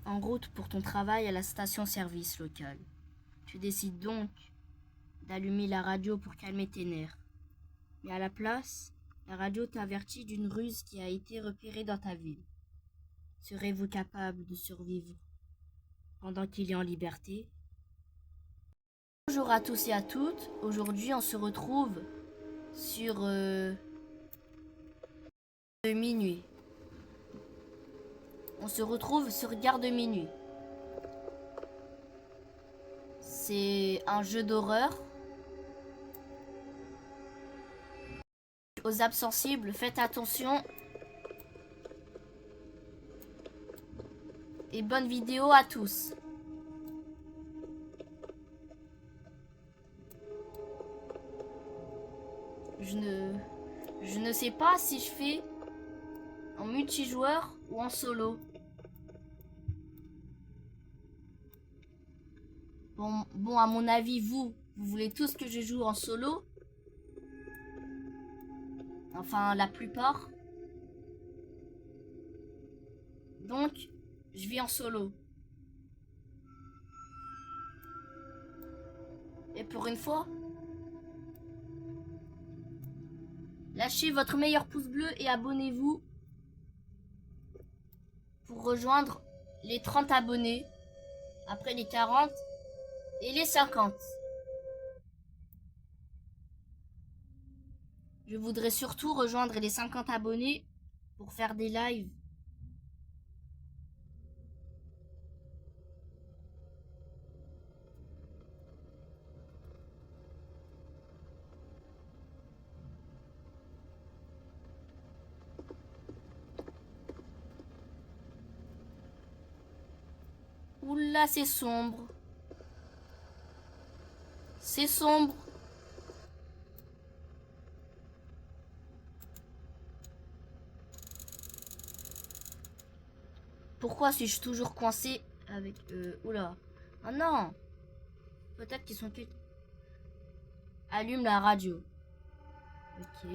en route pour ton travail à la station-service locale. Tu décides donc d'allumer la radio pour calmer tes nerfs. Mais à la place, la radio t'avertit d'une ruse qui a été repérée dans ta ville. Serez-vous capable de survivre pendant qu'il est en liberté? Bonjour à tous et à toutes. Aujourd'hui, on se retrouve sur minuit. On se retrouve sur Garde Minuit. C'est un jeu d'horreur. Aux âmes sensibles, faites attention. Et bonne vidéo à tous. Je ne sais pas si je fais en multijoueur ou en solo. Bon, à mon avis, vous voulez tous que je joue en solo. Enfin, la plupart. Donc, je vais en solo. Et pour une fois, lâchez votre meilleur pouce bleu et abonnez-vous pour rejoindre les 30 abonnés, après les 40 et les 50. Je voudrais surtout rejoindre les 50 abonnés pour faire des lives. Oula, c'est sombre. C'est sombre. Pourquoi suis-je toujours coincé avec... oula. Ah non. Peut-être qu'ils sont... Allume la radio. Ok.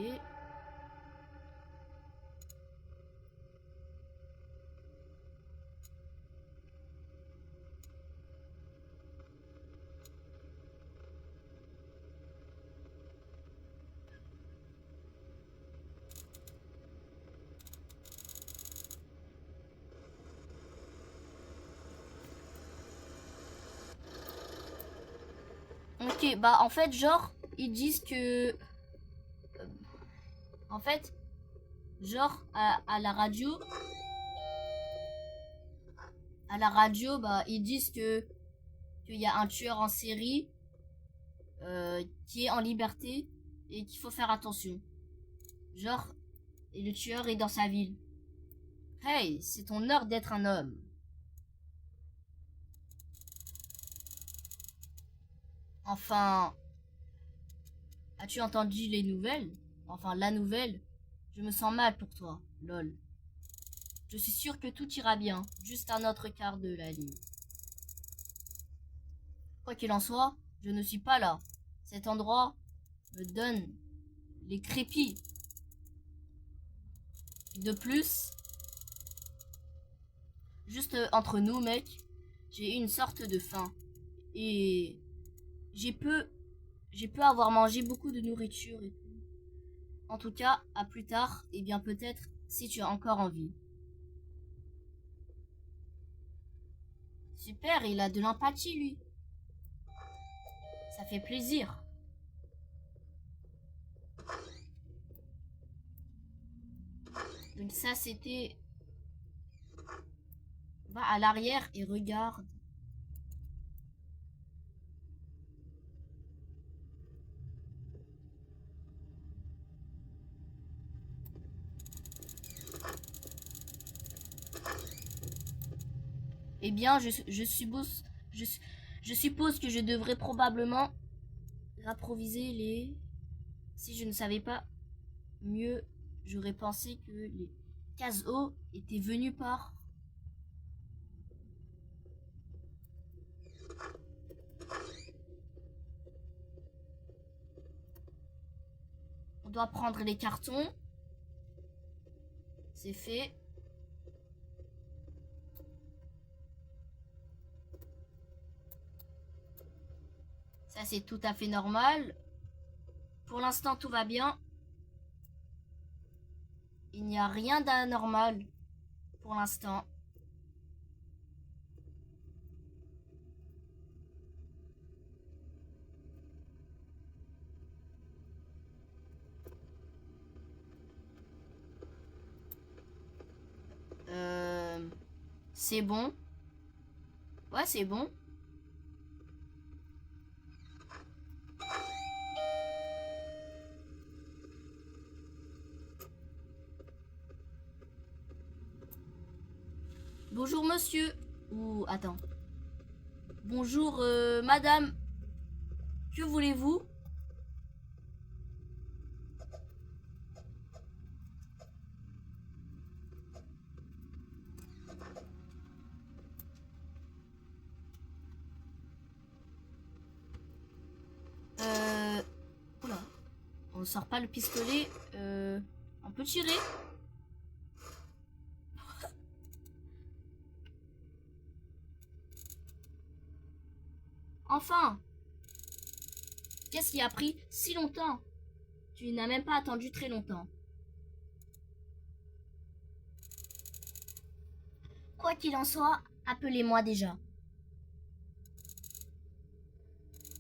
Ok, bah en fait, genre, ils disent que... En fait, genre, à la radio... À la radio, bah, ils disent que... qu'il y a un tueur en série... qui est en liberté... et qu'il faut faire attention. Genre, et le tueur est dans sa ville. Hey, c'est ton heure d'être un homme. Enfin... As-tu entendu les nouvelles? Enfin, la nouvelle. Je me sens mal pour toi, lol. Je suis sûr que tout ira bien, juste un autre quart de la ligne. Quoi qu'il en soit, je ne suis pas là. Cet endroit me donne les crépits. De plus, juste entre nous, mec, j'ai une sorte de faim. Et j'ai peu avoir mangé beaucoup de nourriture et tout. En tout cas, à plus tard, et bien peut-être si tu as encore envie. Super, il a de l'empathie, lui. Ça fait plaisir. Donc ça, c'était... Va à l'arrière et regarde. Eh bien, je suppose que je devrais probablement improviser les... Si je ne savais pas mieux, j'aurais pensé que les cases O étaient venus par... On doit prendre les cartons. C'est fait. Ça, c'est tout à fait normal. Pour l'instant, tout va bien. Il n'y a rien d'anormal pour l'instant. C'est bon. Ouais, c'est bon. Bonjour monsieur. Ou attends. Bonjour madame. Que voulez-vous? Oula. On sort pas le pistolet. On peut tirer. Enfin. Qu'est-ce qui a pris si longtemps? Tu n'as même pas attendu très longtemps. Quoi qu'il en soit, appelez-moi déjà.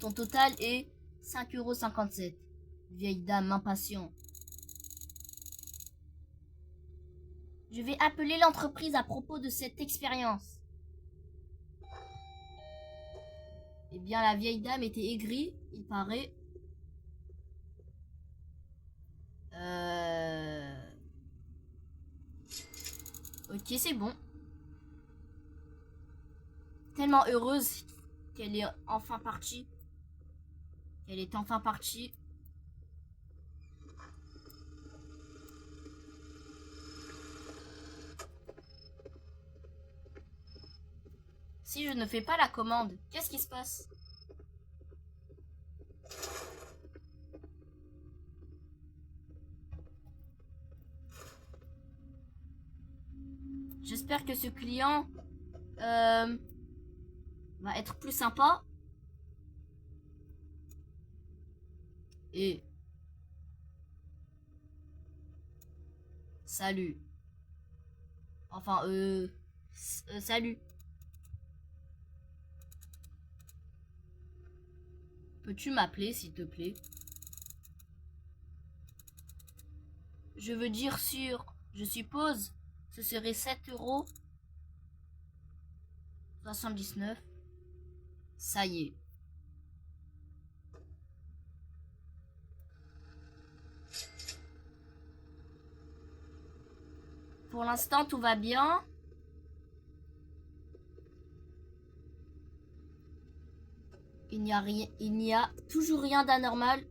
Ton total est 5,57 €. Vieille dame impatient. Je vais appeler l'entreprise à propos de cette expérience. Eh bien, la vieille dame était aigrie, il paraît. Ok, c'est bon. Tellement heureuse qu'elle est enfin partie. Elle est enfin partie. Si je ne fais pas la commande, qu'est-ce qui se passe? J'espère que ce client va être plus sympa. Et salut. Enfin, salut. Peux-tu m'appeler, s'il te plaît? Je veux dire sur, je suppose, ce serait 7,79 €. Ça y est. Pour l'instant, tout va bien. Il n'y a toujours rien d'anormal.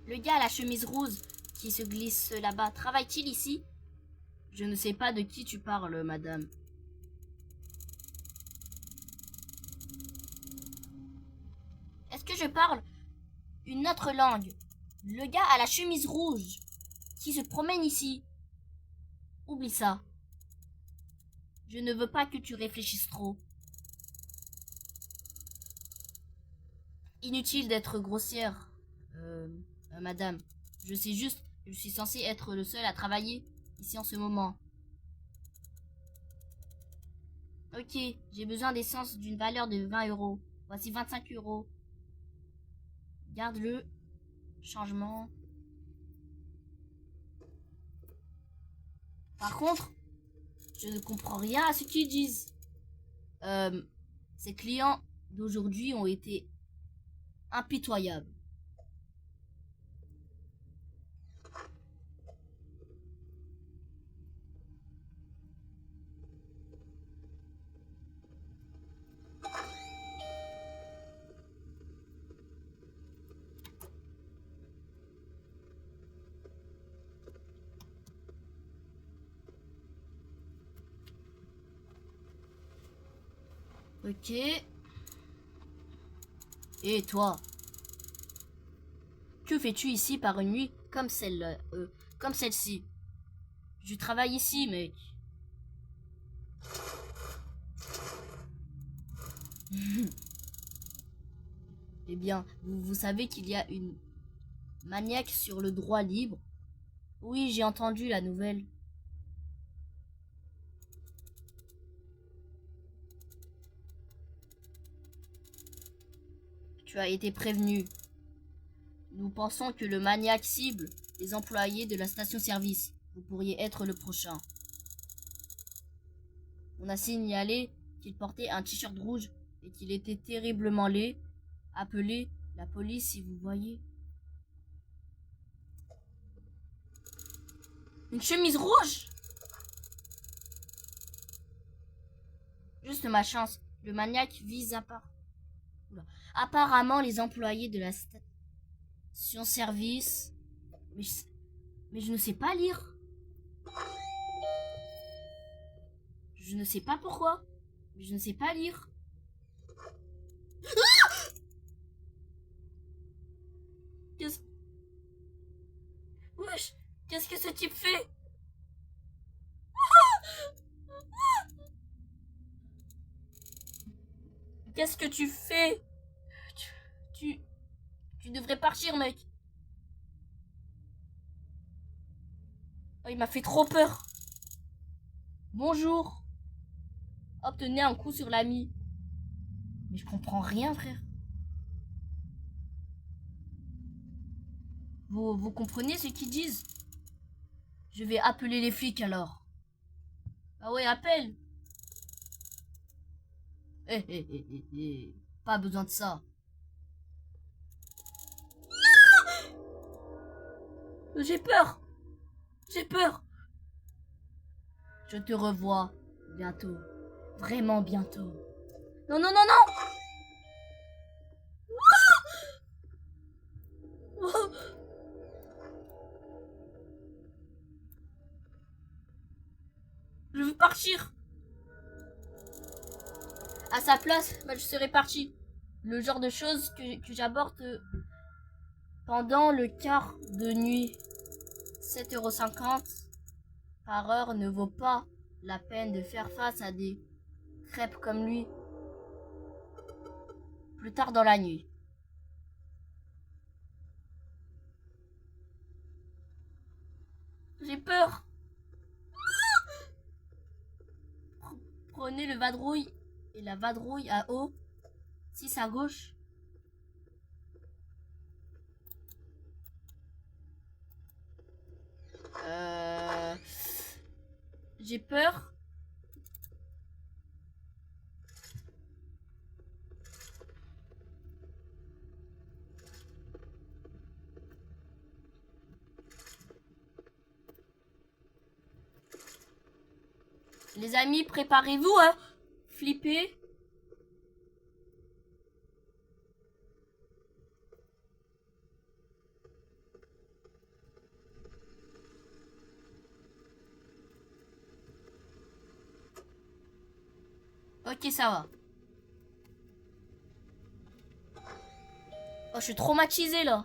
Le gars à la chemise rose qui se glisse là-bas, travaille-t-il ici? Je ne sais pas de qui tu parles, madame. Est-ce que je parle une autre langue? Le gars à la chemise rouge qui se promène ici. Oublie ça. Je ne veux pas que tu réfléchisses trop. Inutile d'être grossière, madame. Je sais juste, je suis censée être le seul à travailler ici en ce moment. Ok, j'ai besoin d'essence d'une valeur de 20 €. Voici 25 €. Garde-le. Changement. Par contre, je ne comprends rien à ce qu'ils disent. Ces clients d'aujourd'hui ont été impitoyables. Ok. Et toi, que fais-tu ici par une nuit comme celle-ci? Je travaille ici, mec. Eh bien, vous savez qu'il y a une maniaque sur le droit libre? Oui, j'ai entendu la nouvelle. Tu as été prévenu. Nous pensons que le maniaque cible les employés de la station-service. Vous pourriez être le prochain. On a signalé qu'il portait un t-shirt rouge et qu'il était terriblement laid. Appelez la police si vous voyez. Une chemise rouge? Juste ma chance. Le maniaque vise apparemment les employés de la station-service. Mais je ne sais pas lire. Je ne sais pas pourquoi. Mais je ne sais pas lire. Qu'est-ce... Wesh, qu'est-ce que ce type fait? Qu'est-ce que tu fais? Tu devrais partir, mec. Oh, il m'a fait trop peur. Bonjour. Obtenez un coup sur l'ami. Mais je comprends rien, frère. Vous comprenez ce qu'ils disent? Je vais appeler les flics alors. Ah ouais, appelle. Pas besoin de ça. J'ai peur. J'ai peur. Je te revois bientôt. Vraiment bientôt. Non, non, non, non. Je veux partir. À sa place, je serais parti. Le genre de choses que j'aborde pendant le quart de nuit. 7,50 € par heure ne vaut pas la peine de faire face à des crêpes comme lui. Plus tard dans la nuit. J'ai peur. Prenez le vadrouille et la vadrouille à eau. 6 à gauche. J'ai peur. Les amis, préparez-vous, hein. Flippez. Ok, ça va. Oh, je suis traumatisé là.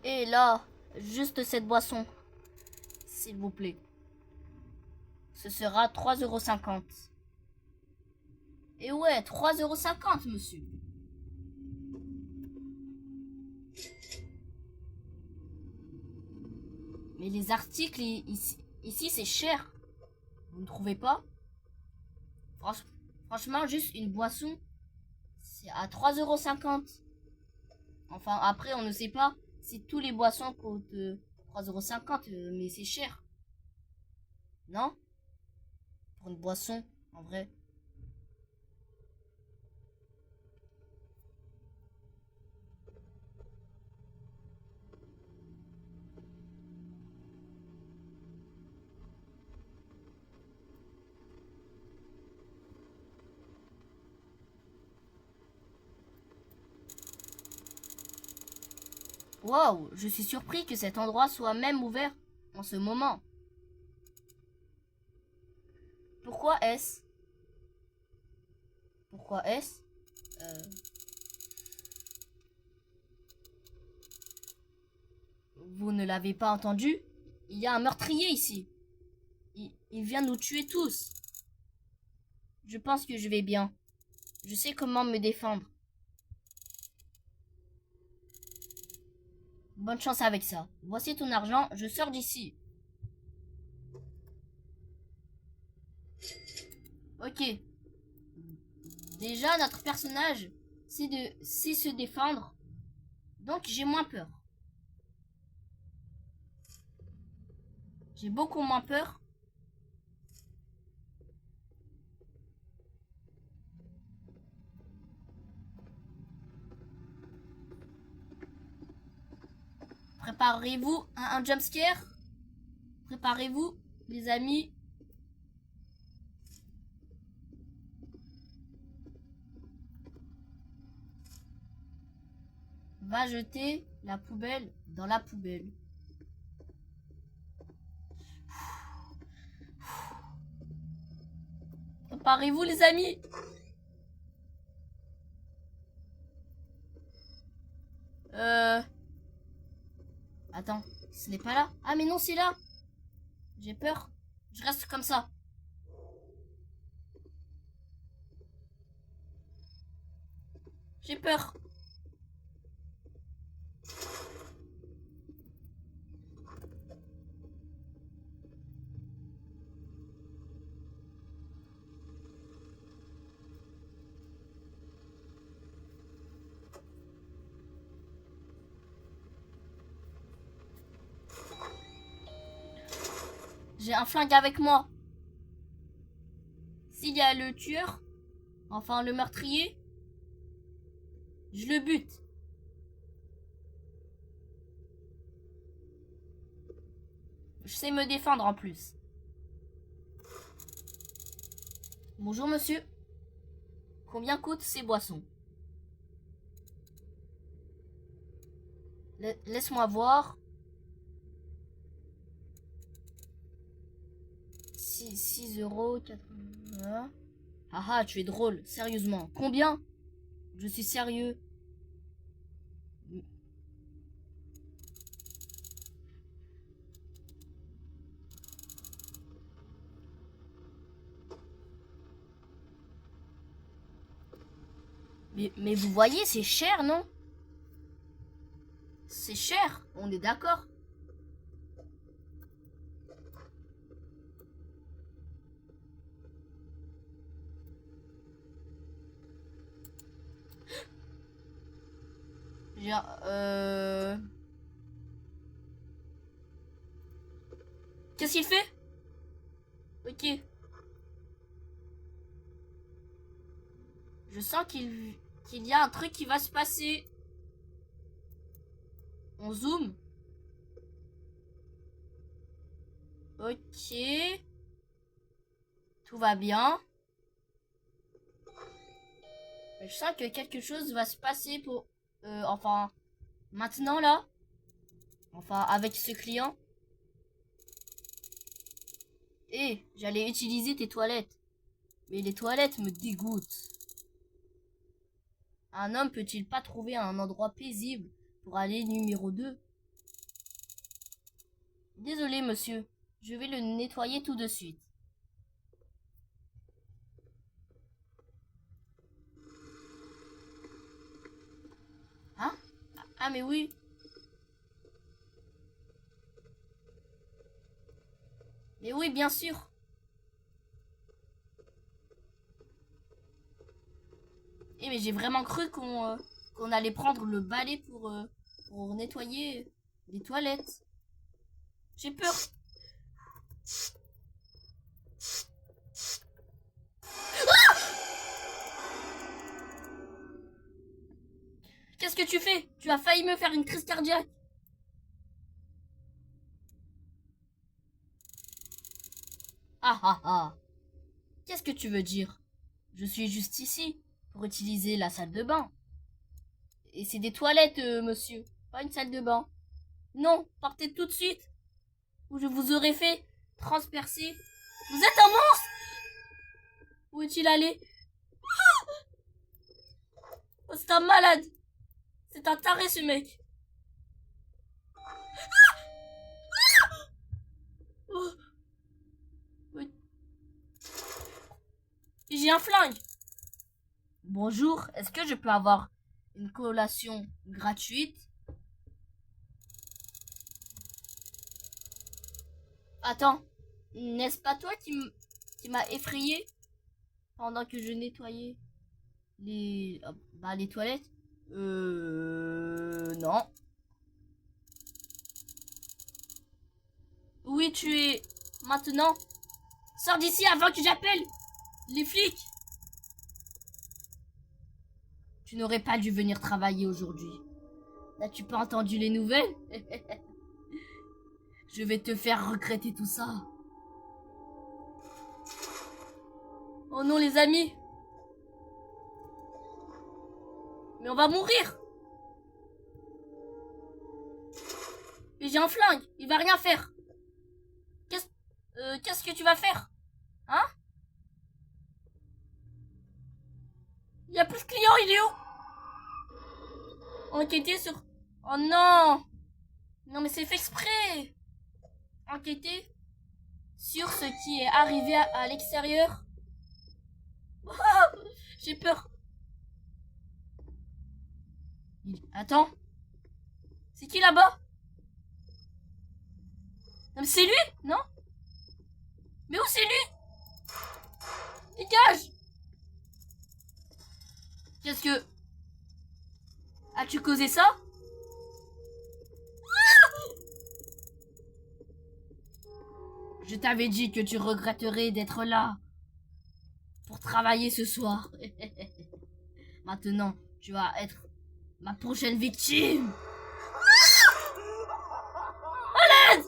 Et là, juste cette boisson. S'il vous plaît. Ce sera 3,50 €. Et ouais, 3,50 €, monsieur. Mais les articles ici c'est cher. Vous ne trouvez pas? Franchement, juste une boisson, c'est à 3,50 €. Enfin, après, on ne sait pas si tous les boissons coûtent 3,50 €, mais c'est cher. Non? Pour une boisson, en vrai. Waouh, je suis surpris que cet endroit soit même ouvert en ce moment. Pourquoi est-ce? Pourquoi est-ce? Vous ne l'avez pas entendu? Il y a un meurtrier ici. Il vient nous tuer tous. Je pense que je vais bien. Je sais comment me défendre. Bonne chance avec ça. Voici ton argent, je sors d'ici. Ok. Déjà, notre personnage sait se défendre. Donc, j'ai moins peur. J'ai beaucoup moins peur. Préparez-vous à un jumpscare. Préparez-vous, les amis. Va jeter la poubelle dans la poubelle. Préparez-vous, les amis. Attends, ce n'est pas là. Ah mais non, c'est là. J'ai peur. Je reste comme ça. J'ai peur. J'ai un flingue avec moi. S'il y a le tueur, enfin le meurtrier, je le bute. Je sais me défendre en plus. Bonjour monsieur. Combien coûtent ces boissons? Laisse-moi voir. 6,80 €. Ah ah, tu es drôle, sérieusement. Combien? Je suis sérieux. Mais vous voyez, c'est cher, non? C'est cher, on est d'accord. Qu'est-ce qu'il fait? Ok. Je sens qu'il y a un truc qui va se passer. On zoome. Ok. Tout va bien. Mais je sens que quelque chose va se passer pour... enfin, maintenant là. Enfin, avec ce client. Et j'allais utiliser tes toilettes. Mais les toilettes me dégoûtent. Un homme peut-il pas trouver un endroit paisible pour aller numéro 2? Désolé, monsieur. Je vais le nettoyer tout de suite. Hein? Ah, mais oui. Mais oui, bien sûr. Eh, mais j'ai vraiment cru qu'on allait prendre le balai pour nettoyer les toilettes. J'ai peur. Qu'est-ce que tu fais? Tu as failli me faire une crise cardiaque. Ah ah ah. Qu'est-ce que tu veux dire? Je suis juste ici pour utiliser la salle de bain. Et c'est des toilettes, monsieur. pas une salle de bain. Non, partez tout de suite, ou je vous aurais fait transpercer. Vous êtes un monstre! Où est-il allé? Oh, c'est un malade! C'est un taré, ce mec! Oh. Oui. J'ai un flingue! Bonjour, est-ce que je peux avoir une collation gratuite? Attends, n'est-ce pas toi qui m'a effrayé pendant que je nettoyais les toilettes? Non. Oui, tu es maintenant. Sors d'ici avant que j'appelle les flics. Tu n'aurais pas dû venir travailler aujourd'hui. N'as-tu pas entendu les nouvelles? Je vais te faire regretter tout ça. Oh non, les amis. Mais on va mourir. Et j'ai un flingue. Il va rien faire. Qu'est-ce que tu vas faire? Hein? Il y a plus de clients, il est où? Enquêter sur... Oh non! Non mais c'est fait exprès! Enquêter sur ce qui est arrivé à l'extérieur. Oh, j'ai peur. Attends. C'est qui là-bas? Non mais c'est lui, non? Mais où c'est lui? Dégage! Qu'est-ce que... As-tu causé ça? Je t'avais dit que tu regretterais d'être là pour travailler ce soir. Maintenant, tu vas être ma prochaine victime. À l'aide!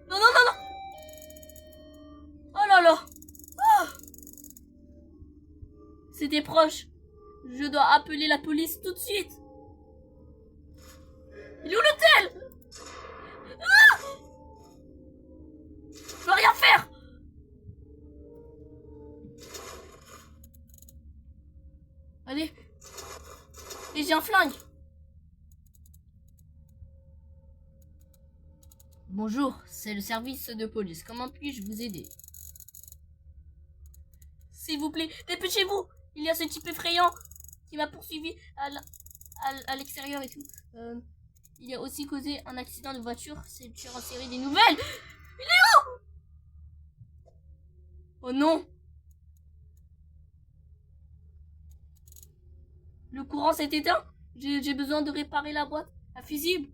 Non, non, non, non! Oh là là! C'était proche. Je dois appeler la police tout de suite. Il est où l'hôtel? Je peux rien faire. Allez. Et j'ai un flingue. Bonjour, c'est le service de police. Comment puis-je vous aider? S'il vous plaît, dépêchez-vous. Il y a ce type effrayant qui m'a poursuivi à l'extérieur et tout. Il a aussi causé un accident de voiture. C'est le tueur en série des nouvelles. Il est où? Oh non. Le courant s'est éteint. J'ai besoin de réparer la boîte à fusible.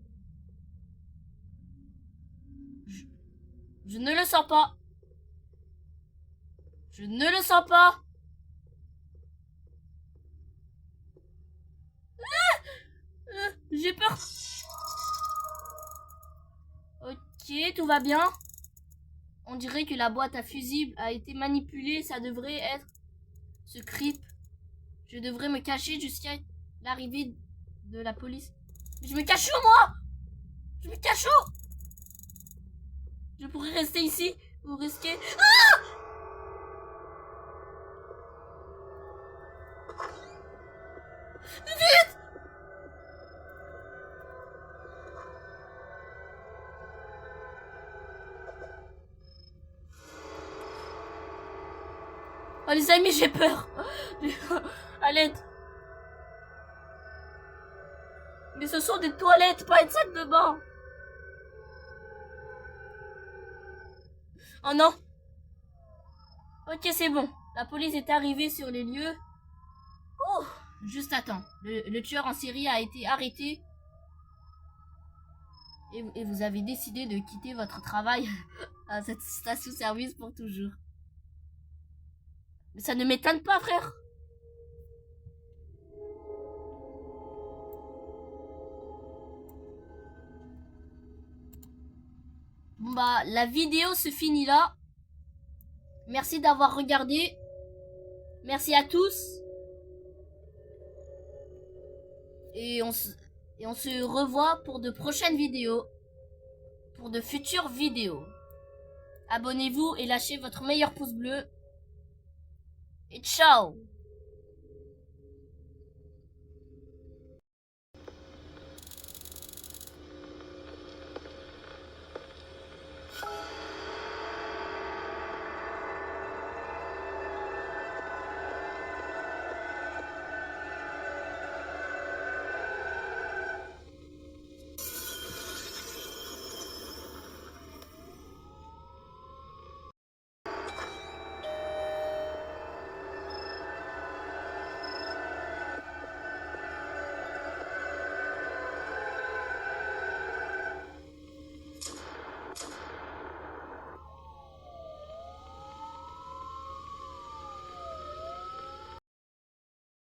Je ne le sens pas. Je ne le sens pas. J'ai peur. Ok, tout va bien. On dirait que la boîte à fusible a été manipulée. Ça devrait être ce creep. Je devrais me cacher jusqu'à l'arrivée de la police. Mais je me cache où, moi? Je me cache où? Je pourrais rester ici ou risquer... Ah! Vite! Oh les amis, j'ai peur. À l'aide. Mais ce sont des toilettes, pas une salle de bain. Oh non. Ok, c'est bon. La police est arrivée sur les lieux. Oh, juste attends. Le tueur en série a été arrêté. Et vous avez décidé de quitter votre travail à cette station-service pour toujours. Mais ça ne m'étonne pas, frère. Bon bah, la vidéo se finit là. Merci d'avoir regardé. Merci à tous. Et on se revoit pour de prochaines vidéos. Pour de futures vidéos. Abonnez-vous et lâchez votre meilleur pouce bleu. Et ciao!